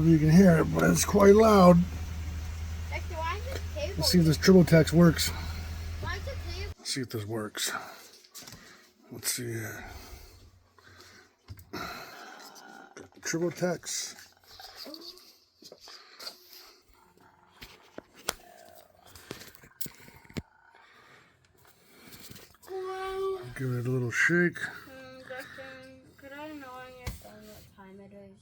if you can hear it, but it's quite loud. Let's see if this Tribotex works. Let's see if this works. Let's see here. Got the Tribotex. Give it a little shake. Justin, could I know on your phone what time it is?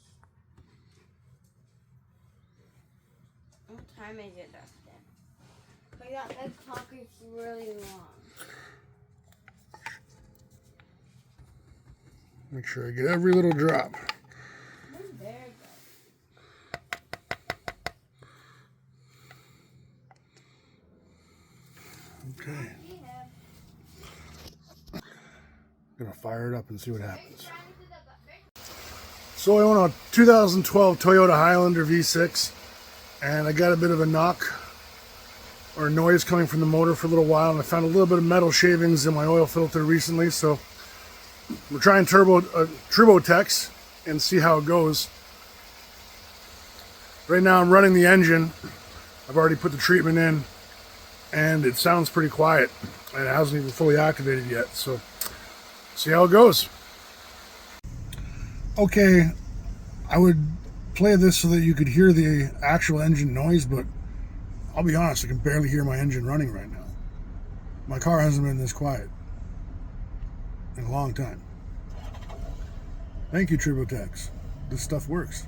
What time is it, Dustin? Because that big clock is really long. Make sure I get every little drop. There you go. Okay. Gonna fire it up and see what happens. So I own a 2012 Toyota Highlander V6, and I got a bit of a knock or noise coming from the motor for a little while, and I found a little bit of metal shavings in my oil filter recently, so we're trying Tribotex and see how it goes. Right now I'm running the engine. I've already put the treatment in, and it sounds pretty quiet, and it hasn't even fully activated yet, so see how it goes. Okay, I would play this so that you could hear the actual engine noise, but I'll be honest, I can barely hear my engine running right now. My car hasn't been this quiet in a long time. Thank you, Tribotex. This stuff works.